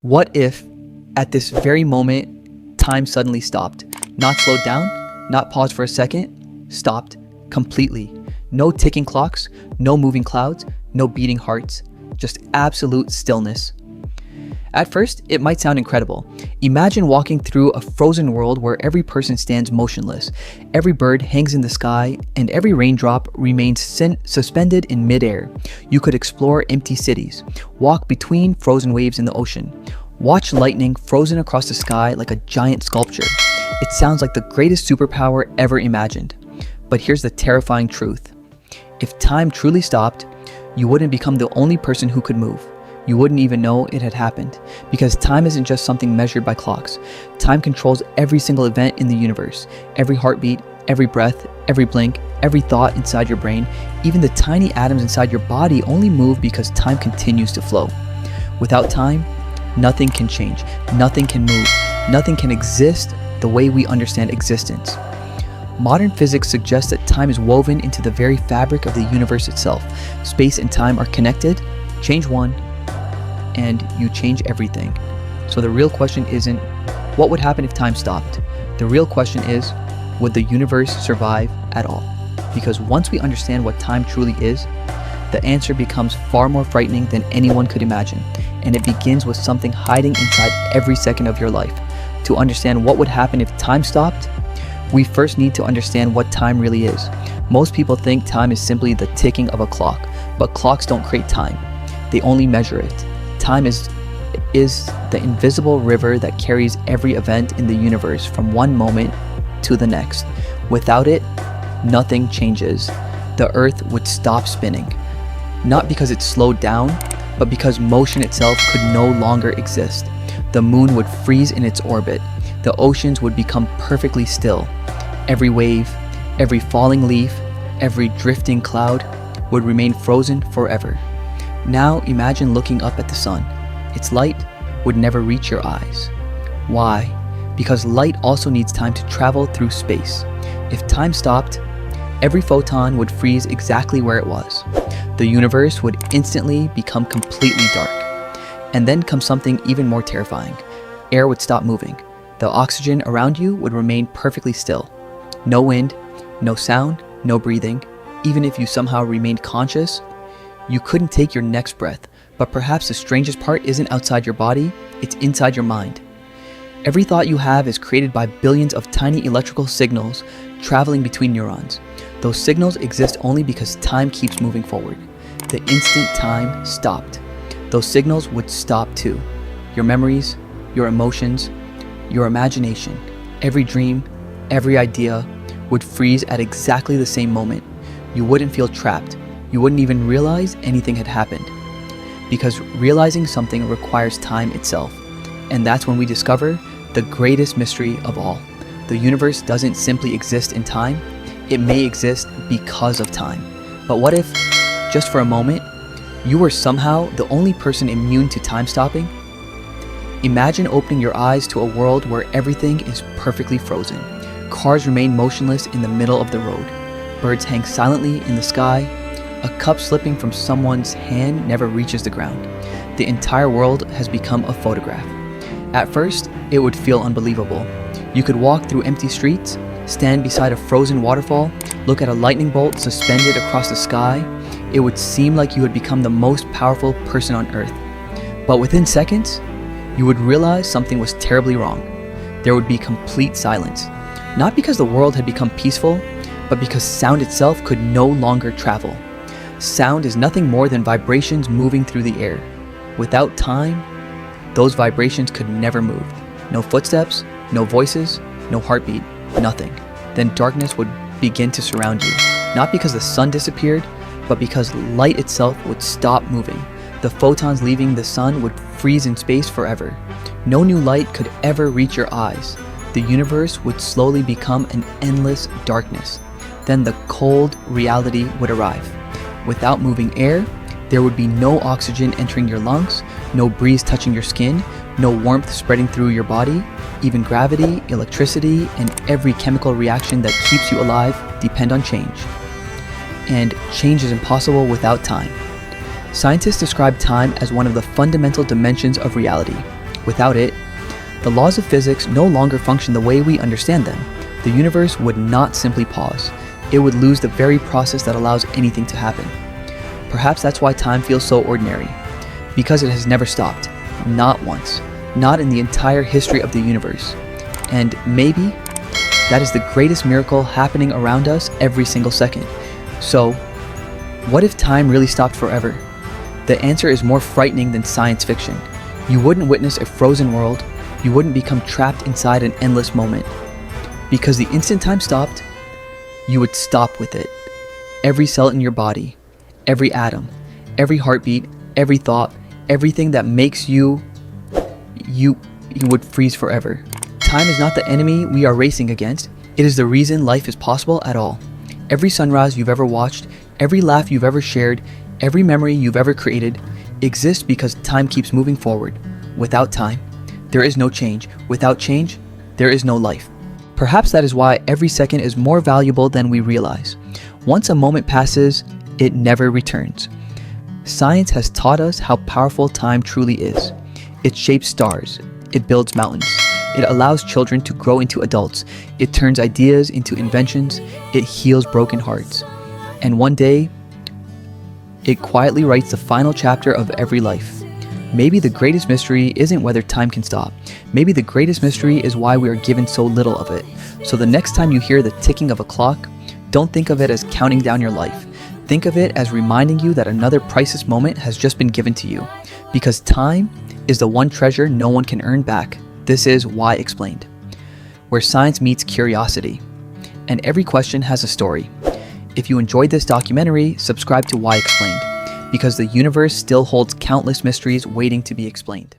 What if, at this very moment, time suddenly stopped? Not slowed down, not paused for a second, stopped completely. No ticking clocks, no moving clouds, no beating hearts, just absolute stillness. At first, it might sound incredible. Imagine walking through a frozen world where every person stands motionless, every bird hangs in the sky, and every raindrop remains suspended in midair. You could explore empty cities, walk between frozen waves in the ocean, watch lightning frozen across the sky like a giant sculpture. It sounds like the greatest superpower ever imagined. But here's the terrifying truth. If time truly stopped, you wouldn't become the only person who could move. You wouldn't even know it had happened, because time isn't just something measured by clocks. Time controls every single event in the universe, every heartbeat, every breath, every blink, every thought inside your brain. Even the tiny atoms inside your body only move because time continues to flow. Without time, nothing can change, nothing can move, nothing can exist the way we understand existence. Modern physics suggests that time is woven into the very fabric of the universe itself. Space and time are connected. Change one, and you change everything. So the real question isn't, what would happen if time stopped? The real question is, would the universe survive at all? Because once we understand what time truly is, the answer becomes far more frightening than anyone could imagine. And it begins with something hiding inside every second of your life. To understand what would happen if time stopped, we first need to understand what time really is. Most people think time is simply the ticking of a clock, but clocks don't create time. They only measure it. Time is the invisible river that carries every event in the universe from one moment to the next. Without it, nothing changes. The earth would stop spinning. Not because it slowed down, but because motion itself could no longer exist. The moon would freeze in its orbit. The oceans would become perfectly still. Every wave, every falling leaf, every drifting cloud would remain frozen forever. Now imagine looking up at the sun. Its light would never reach your eyes. Why? Because light also needs time to travel through space. If time stopped, every photon would freeze exactly where it was. The universe would instantly become completely dark. And then comes something even more terrifying. Air would stop moving. The oxygen around you would remain perfectly still. No wind, no sound, no breathing. Even if you somehow remained conscious, you couldn't take your next breath. But perhaps the strangest part isn't outside your body, it's inside your mind. Every thought you have is created by billions of tiny electrical signals traveling between neurons. Those signals exist only because time keeps moving forward. The instant time stopped, those signals would stop too. Your memories, your emotions, your imagination, every dream, every idea would freeze at exactly the same moment. You wouldn't feel trapped. You wouldn't even realize anything had happened. Because realizing something requires time itself. And that's when we discover the greatest mystery of all. The universe doesn't simply exist in time, it may exist because of time. But what if, just for a moment, you were somehow the only person immune to time stopping? Imagine opening your eyes to a world where everything is perfectly frozen. Cars remain motionless in the middle of the road. Birds hang silently in the sky. A cup slipping from someone's hand never reaches the ground. The entire world has become a photograph. At first, it would feel unbelievable. You could walk through empty streets, stand beside a frozen waterfall, look at a lightning bolt suspended across the sky. It would seem like you had become the most powerful person on earth. But within seconds, you would realize something was terribly wrong. There would be complete silence. Not because the world had become peaceful, but because sound itself could no longer travel. Sound is nothing more than vibrations moving through the air. Without time, those vibrations could never move. No footsteps, no voices, no heartbeat, nothing. Then darkness would begin to surround you. Not because the sun disappeared, but because light itself would stop moving. The photons leaving the sun would freeze in space forever. No new light could ever reach your eyes. The universe would slowly become an endless darkness. Then the cold reality would arrive. Without moving air, there would be no oxygen entering your lungs, no breeze touching your skin, no warmth spreading through your body. Even gravity, electricity, and every chemical reaction that keeps you alive depend on change. And change is impossible without time. Scientists describe time as one of the fundamental dimensions of reality. Without it, the laws of physics no longer function the way we understand them. The universe would not simply pause. It would lose the very process that allows anything to happen. Perhaps that's why time feels so ordinary, because it has never stopped. Not once. Not in the entire history of the universe. And maybe that is the greatest miracle happening around us every single second. So, what if time really stopped forever? The answer is more frightening than science fiction. You wouldn't witness a frozen world. You wouldn't become trapped inside an endless moment. Because the instant time stopped, you would stop with it. Every cell in your body, every atom, every heartbeat, every thought, everything that makes you would freeze forever. Time is not the enemy we are racing against. It is the reason life is possible at all. Every sunrise you've ever watched, every laugh you've ever shared, every memory you've ever created exists because time keeps moving forward. Without time, there is no change. Without change, there is no life. Perhaps that is why every second is more valuable than we realize. Once a moment passes, it never returns. Science has taught us how powerful time truly is. It shapes stars. It builds mountains. It allows children to grow into adults. It turns ideas into inventions. It heals broken hearts. And one day, it quietly writes the final chapter of every life. Maybe the greatest mystery isn't whether time can stop. Maybe the greatest mystery is why we are given so little of it. So the next time you hear the ticking of a clock, don't think of it as counting down your life. Think of it as reminding you that another priceless moment has just been given to you. Because time is the one treasure no one can earn back. This is Why Explained, where science meets curiosity. And every question has a story. If you enjoyed this documentary, subscribe to Why Explained, because the universe still holds countless mysteries waiting to be explained.